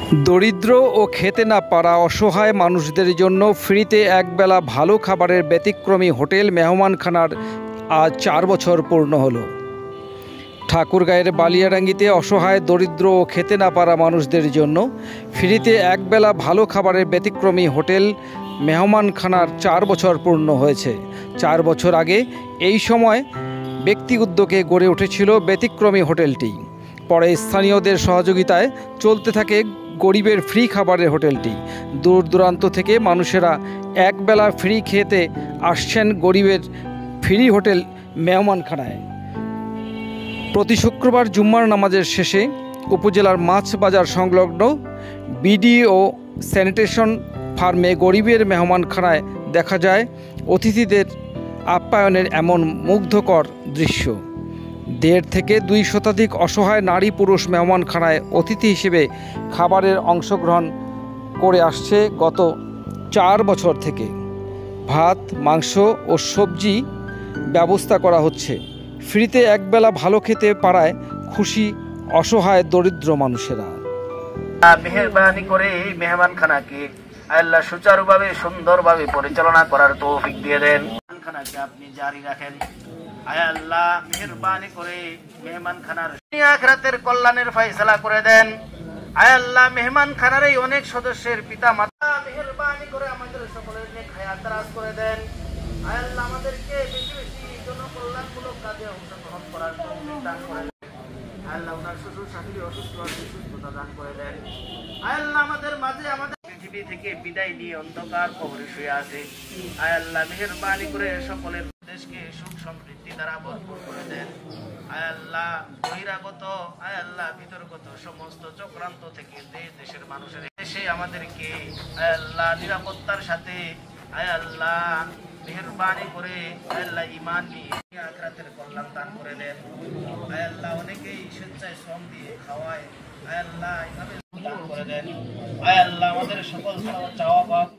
দরিদ্র ও খেতে না পারা অসহায় মানুষদের জন্য ফ্রিতে একবেলা ভালো খাবারের ব্যতিক্রমী হোটেল মেহমানখানার আজ 4 বছর পূর্ণ হলো। ঠাকুরগাঁয়ের বালিয়াডাঙ্গিতে অসহায় দরিদ্র ও খেতে না পারা মানুষদের জন্য ফ্রিতে একবেলা ভালো খাবারের ব্যতিক্রমী হোটেল মেহমানখানার 4 বছর পূর্ণ হয়েছে। 4 বছর আগে এই সময় ব্যক্তি উদ্যোগে গড়ে উঠেছিল ব্যতিক্রমী হোটেলটি। পরে স্থানীয়দের সহযোগিতায় চলতে থাকে গরিবের ফ্রি খাবারের হোটেলটি। দূর দূরান্ত থেকে মানুষেরা একবেলা ফ্রি খেতে আসছেন গরিবের ফ্রি হোটেল মেহমানখানায়। প্রতি শুক্রবার জুম্মার নামাজের শেষে উপজেলার মাছ বাজার সংলগ্ন বিডি ও স্যানিটেশন ফার্মে গরিবের মেহমানখানায় দেখা যায় অতিথিদের আপ্যায়নের এমন মুগ্ধকর দৃশ্য। 1.5 থেকে 2 শতাধিক অসহায় নারী পুরুষ মেহমানখানায় অতিথি হিসেবে খাবারের অংশগ্রহণ করে আসছে গত 4 বছর থেকে। ভাত, মাংস ও সবজি ব্যবস্থা করা হচ্ছে। ফ্রিতে একবেলা ভালো খেতে পারায় খুশি অসহায় দরিদ্র মানুষেরা। মেহেরবানি করে এই মেহমানখানাকে আল্লাহ সুচারুভাবে সুন্দরভাবে পরিচালনা করার তৌফিক দিয়ে দেন। মেহমানখানাকে আপনি জারি রাখেন। আয় আল্লাহ, মেহেরবানি করে মেহমানখানার আখিরাতের কল্যাণের ফয়সালা করে দেন। আয় আল্লাহ, মেহমানখানার এই অনেক সদস্যের পিতা মাতা মেহেরবানি করে আমাদের সকলের নেক হায়াত দারাজ করে দেন। আয় আল্লাহ, আমাদেরকে বেশি বেশি জনকল্যাণমূলক কাজে অংশগ্রহণ করার তৌফিক দান করে দেন। আল্লাহ, ওনার শ্বশুর শাশুড়ি অসুস্থ আছে, সুস্থতা দান করে দেন। আয় আল্লাহ, আমাদের মাঝে আমাদের পৃথিবী থেকে বিদায় নিয়ে অন্ধকার কবরে শুয়ে আছে। আয় আল্লাহ, মেহেরবানি করে সকলের দেশকে সুখ সমৃদ্ধি দ্বারা ভরপুর করে দেন। আয় আল্লাহ, বহিরাগত আয় আল্লাহ ভিতরগত সমস্ত চক্রান্ত থেকে দেশের মানুষের দেশে আমাদেরকে আয় আল্লাহ নিরাপত্তার সাথে আয় আল্লাহ মেহেরবানি করে আয় আল্লাহ ঈমান নিয়ে আখিরাতের কল্যাণ দান করে দেন। আয় আল্লাহ, অনেকেই স্বেচ্ছায় শ্রম দিয়ে খাওয়ায়। আয় আল্লাহ, এইভাবে দান করে দেন। আয় আল্লাহ, আমাদের সকল চাওয়া পাওয়া